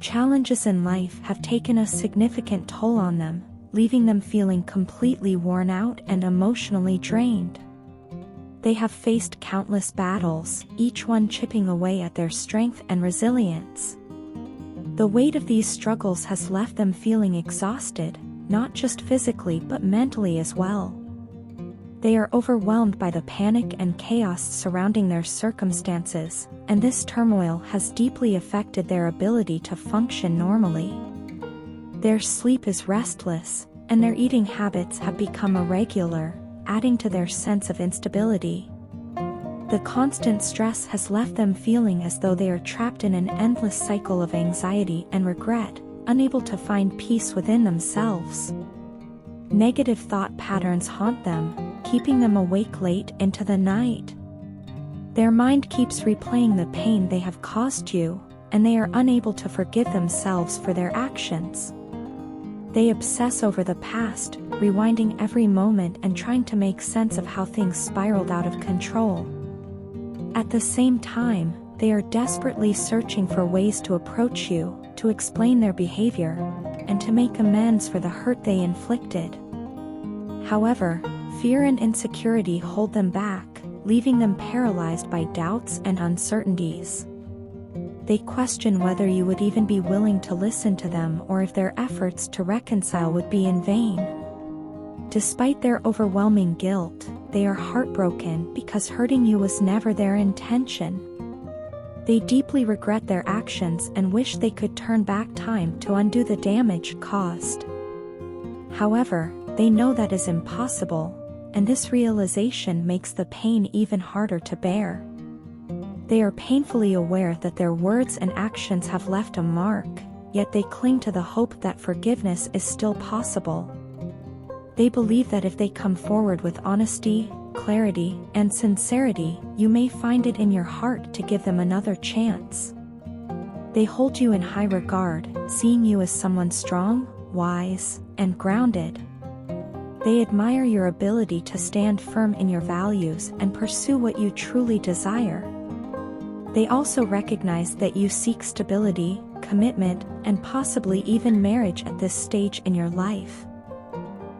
Challenges in life have taken a significant toll on them, leaving them feeling completely worn out and emotionally drained. They have faced countless battles, each one chipping away at their strength and resilience. The weight of these struggles has left them feeling exhausted, not just physically but mentally as well. They are overwhelmed by the panic and chaos surrounding their circumstances, and this turmoil has deeply affected their ability to function normally. Their sleep is restless, and their eating habits have become irregular, adding to their sense of instability. The constant stress has left them feeling as though they are trapped in an endless cycle of anxiety and regret, unable to find peace within themselves. Negative thought patterns haunt them, keeping them awake late into the night. Their mind keeps replaying the pain they have caused you, and they are unable to forgive themselves for their actions. They obsess over the past, rewinding every moment and trying to make sense of how things spiraled out of control. At the same time, they are desperately searching for ways to approach you, to explain their behavior, and to make amends for the hurt they inflicted. However, fear and insecurity hold them back, leaving them paralyzed by doubts and uncertainties. They question whether you would even be willing to listen to them or if their efforts to reconcile would be in vain. Despite their overwhelming guilt, they are heartbroken because hurting you was never their intention. They deeply regret their actions and wish they could turn back time to undo the damage caused. However, they know that is impossible, and this realization makes the pain even harder to bear. They are painfully aware that their words and actions have left a mark, yet they cling to the hope that forgiveness is still possible. They believe that if they come forward with honesty, clarity, and sincerity, you may find it in your heart to give them another chance. They hold you in high regard, seeing you as someone strong, wise, and grounded. They admire your ability to stand firm in your values and pursue what you truly desire. They also recognize that you seek stability, commitment, and possibly even marriage at this stage in your life.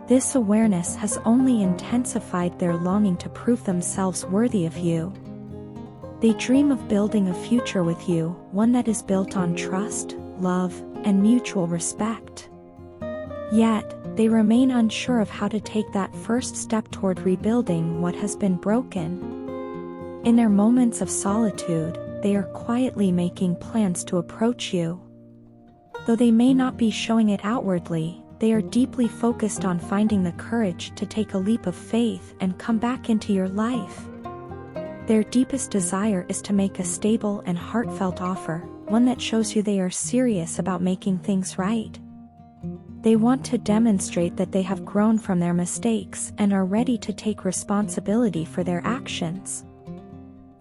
This awareness has only intensified their longing to prove themselves worthy of you. They dream of building a future with you, one that is built on trust, love, and mutual respect. Yet, they remain unsure of how to take that first step toward rebuilding what has been broken. In their moments of solitude, they are quietly making plans to approach you. Though they may not be showing it outwardly, they are deeply focused on finding the courage to take a leap of faith and come back into your life. Their deepest desire is to make a stable and heartfelt offer, one that shows you they are serious about making things right. They want to demonstrate that they have grown from their mistakes and are ready to take responsibility for their actions.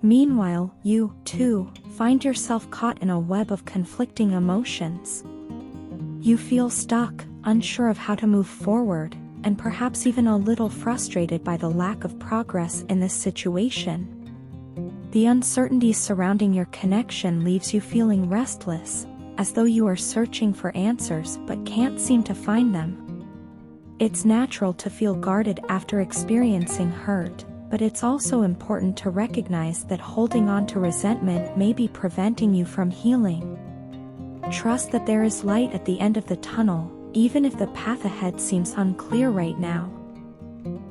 Meanwhile, you, too, find yourself caught in a web of conflicting emotions. You feel stuck, unsure of how to move forward, and perhaps even a little frustrated by the lack of progress in this situation. The uncertainty surrounding your connection leaves you feeling restless, as though you are searching for answers but can't seem to find them. It's natural to feel guarded after experiencing hurt, but it's also important to recognize that holding on to resentment may be preventing you from healing. Trust that there is light at the end of the tunnel, even if the path ahead seems unclear right now.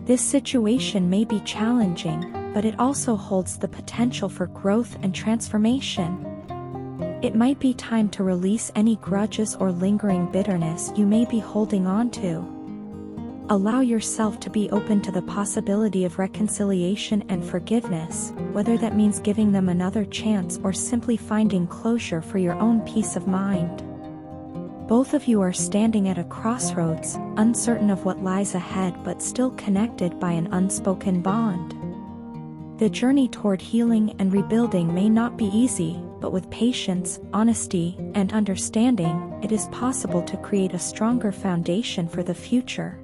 This situation may be challenging, but it also holds the potential for growth and transformation. It might be time to release any grudges or lingering bitterness you may be holding on to. Allow yourself to be open to the possibility of reconciliation and forgiveness, whether that means giving them another chance or simply finding closure for your own peace of mind. Both of you are standing at a crossroads, uncertain of what lies ahead but still connected by an unspoken bond. The journey toward healing and rebuilding may not be easy, but with patience, honesty, and understanding, it is possible to create a stronger foundation for the future.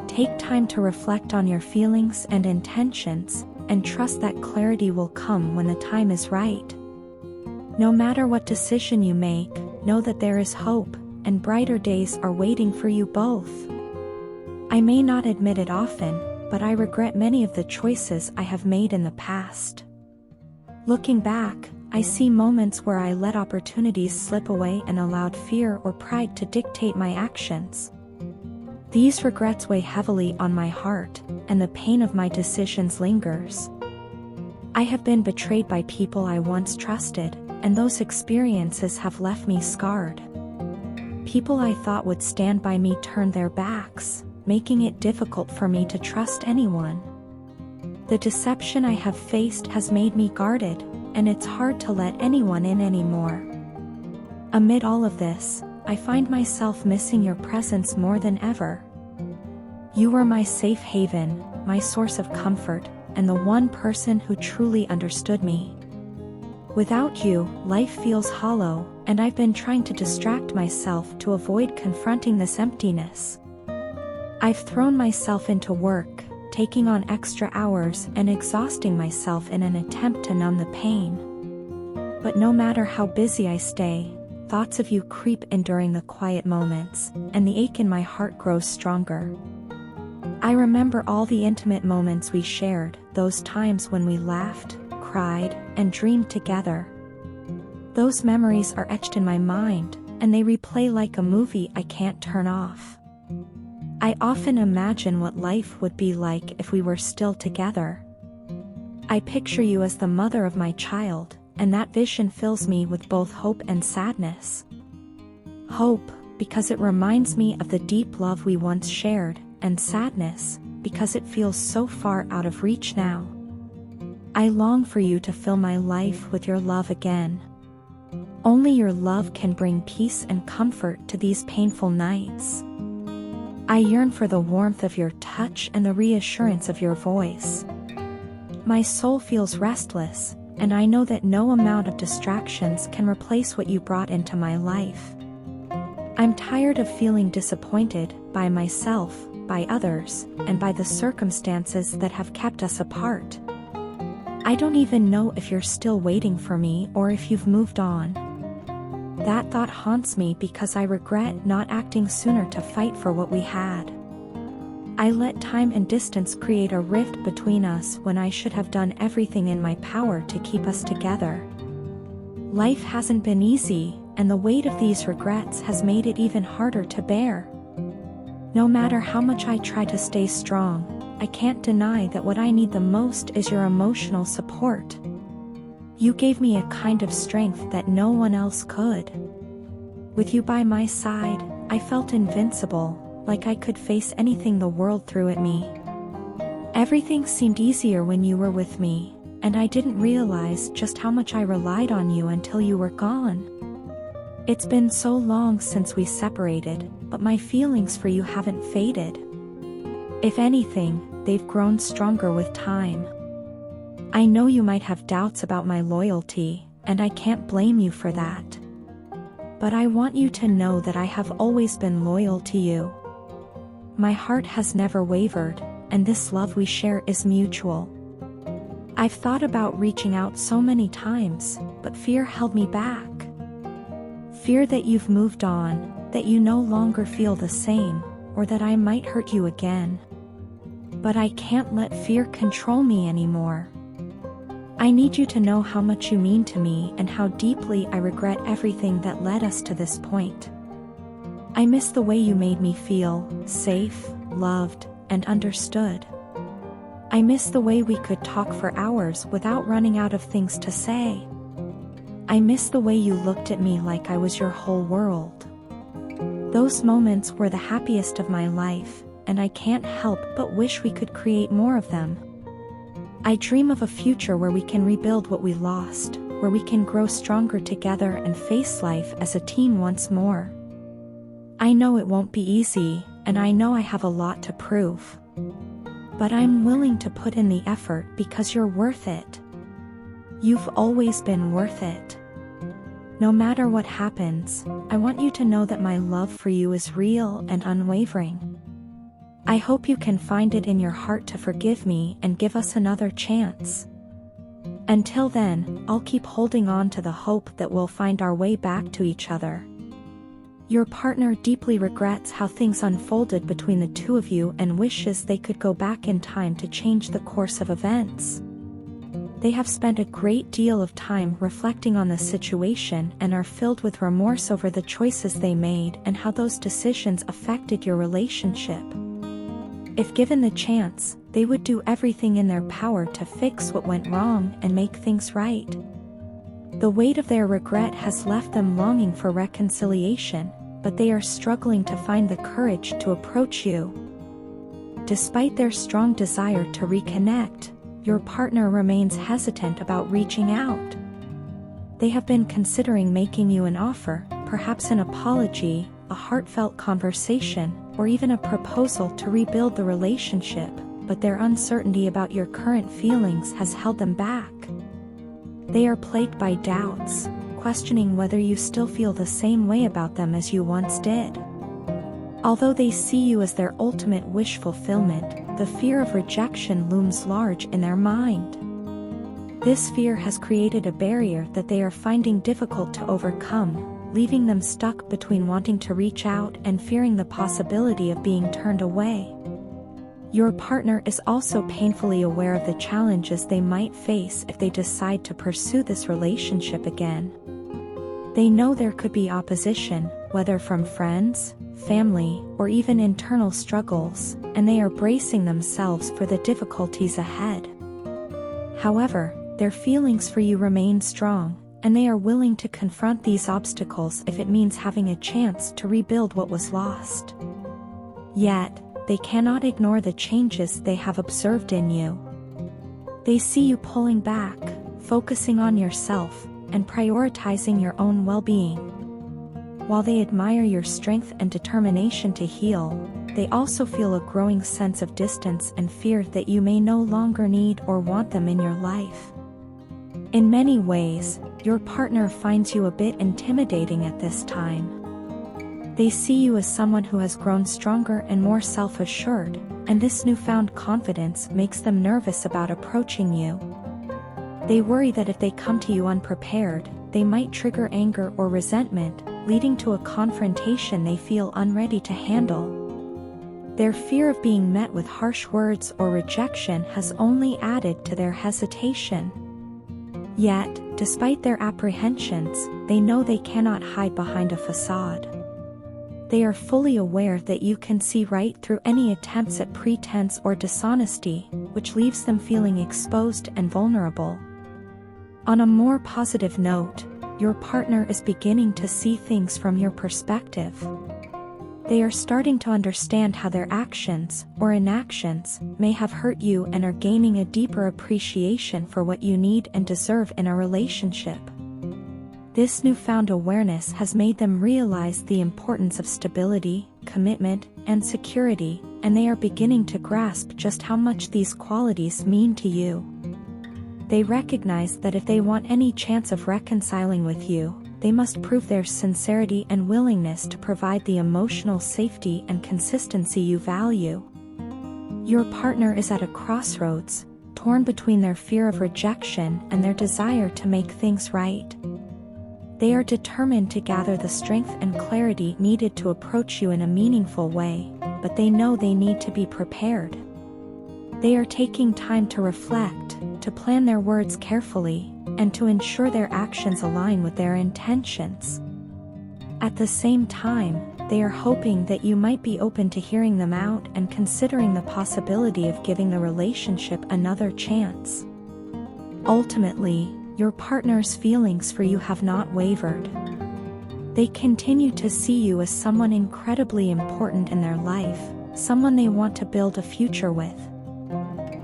Take time to reflect on your feelings and intentions, and trust that clarity will come when the time is right. No matter what decision you make, know that there is hope, and brighter days are waiting for you both. I may not admit it often, but I regret many of the choices I have made in the past. Looking back, I see moments where I let opportunities slip away and allowed fear or pride to dictate my actions. These regrets weigh heavily on my heart, and the pain of my decisions lingers. I have been betrayed by people I once trusted, and those experiences have left me scarred. People I thought would stand by me turned their backs, making it difficult for me to trust anyone. The deception I have faced has made me guarded, and it's hard to let anyone in anymore. Amid all of this, I find myself missing your presence more than ever. You were my safe haven, my source of comfort, and the one person who truly understood me. Without you, life feels hollow, and I've been trying to distract myself to avoid confronting this emptiness. I've thrown myself into work, taking on extra hours and exhausting myself in an attempt to numb the pain. But no matter how busy I stay, thoughts of you creep in during the quiet moments, and the ache in my heart grows stronger. I remember all the intimate moments we shared, those times when we laughed, cried, and dreamed together. Those memories are etched in my mind, and they replay like a movie I can't turn off. I often imagine what life would be like if we were still together. I picture you as the mother of my child, and that vision fills me with both hope and sadness. Hope, because it reminds me of the deep love we once shared, and sadness, because it feels so far out of reach now. I long for you to fill my life with your love again. Only your love can bring peace and comfort to these painful nights. I yearn for the warmth of your touch and the reassurance of your voice. My soul feels restless, and I know that no amount of distractions can replace what you brought into my life. I'm tired of feeling disappointed by myself, by others, and by the circumstances that have kept us apart. I don't even know if you're still waiting for me or if you've moved on. That thought haunts me because I regret not acting sooner to fight for what we had. I let time and distance create a rift between us when I should have done everything in my power to keep us together. Life hasn't been easy, and the weight of these regrets has made it even harder to bear. No matter how much I try to stay strong, I can't deny that what I need the most is your emotional support. You gave me a kind of strength that no one else could. With you by my side, I felt invincible, like I could face anything the world threw at me. Everything seemed easier when you were with me, and I didn't realize just how much I relied on you until you were gone. It's been so long since we separated, but my feelings for you haven't faded. If anything, they've grown stronger with time. I know you might have doubts about my loyalty, and I can't blame you for that. But I want you to know that I have always been loyal to you. My heart has never wavered, and this love we share is mutual. I've thought about reaching out so many times, but fear held me back. Fear that you've moved on, that you no longer feel the same, or that I might hurt you again. But I can't let fear control me anymore. I need you to know how much you mean to me and how deeply I regret everything that led us to this point. I miss the way you made me feel safe, loved, and understood. I miss the way we could talk for hours without running out of things to say. I miss the way you looked at me like I was your whole world. Those moments were the happiest of my life, and I can't help but wish we could create more of them. I dream of a future where we can rebuild what we lost, where we can grow stronger together and face life as a team once more. I know it won't be easy, and I know I have a lot to prove. But I'm willing to put in the effort because you're worth it. You've always been worth it. No matter what happens, I want you to know that my love for you is real and unwavering. I hope you can find it in your heart to forgive me and give us another chance. Until then, I'll keep holding on to the hope that we'll find our way back to each other. Your partner deeply regrets how things unfolded between the two of you and wishes they could go back in time to change the course of events. They have spent a great deal of time reflecting on the situation and are filled with remorse over the choices they made and how those decisions affected your relationship. If given the chance, they would do everything in their power to fix what went wrong and make things right. The weight of their regret has left them longing for reconciliation, but they are struggling to find the courage to approach you. Despite their strong desire to reconnect, your partner remains hesitant about reaching out. They have been considering making you an offer, perhaps an apology, a heartfelt conversation, or even a proposal to rebuild the relationship, but their uncertainty about your current feelings has held them back. They are plagued by doubts, questioning whether you still feel the same way about them as you once did. Although they see you as their ultimate wish fulfillment, the fear of rejection looms large in their mind. This fear has created a barrier that they are finding difficult to overcome, leaving them stuck between wanting to reach out and fearing the possibility of being turned away. Your partner is also painfully aware of the challenges they might face if they decide to pursue this relationship again. They know there could be opposition, whether from friends, family, or even internal struggles, and they are bracing themselves for the difficulties ahead. However, their feelings for you remain strong, and they are willing to confront these obstacles if it means having a chance to rebuild what was lost. Yet, they cannot ignore the changes they have observed in you. They see you pulling back, focusing on yourself, and prioritizing your own well-being. While they admire your strength and determination to heal, they also feel a growing sense of distance and fear that you may no longer need or want them in your life. In many ways, your partner finds you a bit intimidating at this time. They see you as someone who has grown stronger and more self-assured, and this newfound confidence makes them nervous about approaching you. They worry that if they come to you unprepared, they might trigger anger or resentment, leading to a confrontation they feel unready to handle. Their fear of being met with harsh words or rejection has only added to their hesitation. Yet, despite their apprehensions, they know they cannot hide behind a facade. They are fully aware that you can see right through any attempts at pretense or dishonesty, which leaves them feeling exposed and vulnerable. On a more positive note, your partner is beginning to see things from your perspective. They are starting to understand how their actions, or inactions, may have hurt you and are gaining a deeper appreciation for what you need and deserve in a relationship. This newfound awareness has made them realize the importance of stability, commitment, and security, and they are beginning to grasp just how much these qualities mean to you. They recognize that if they want any chance of reconciling with you, they must prove their sincerity and willingness to provide the emotional safety and consistency you value. Your partner is at a crossroads, torn between their fear of rejection and their desire to make things right. They are determined to gather the strength and clarity needed to approach you in a meaningful way, but they know they need to be prepared. They are taking time to reflect, to plan their words carefully, and to ensure their actions align with their intentions. At the same time, they are hoping that you might be open to hearing them out and considering the possibility of giving the relationship another chance. Ultimately, your partner's feelings for you have not wavered. They continue to see you as someone incredibly important in their life, someone they want to build a future with.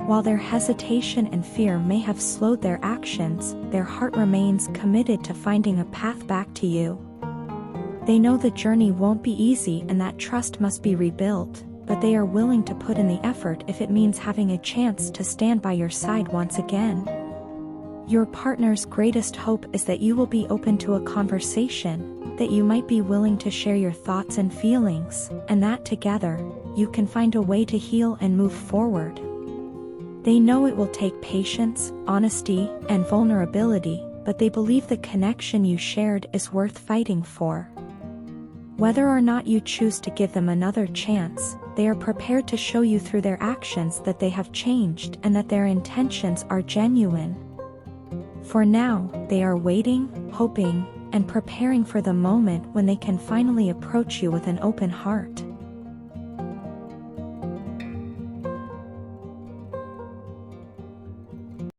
While their hesitation and fear may have slowed their actions, their heart remains committed to finding a path back to you. They know the journey won't be easy and that trust must be rebuilt, but they are willing to put in the effort if it means having a chance to stand by your side once again. Your partner's greatest hope is that you will be open to a conversation, that you might be willing to share your thoughts and feelings, and that together, you can find a way to heal and move forward. They know it will take patience, honesty, and vulnerability, but they believe the connection you shared is worth fighting for. Whether or not you choose to give them another chance, they are prepared to show you through their actions that they have changed and that their intentions are genuine. For now, they are waiting, hoping, and preparing for the moment when they can finally approach you with an open heart.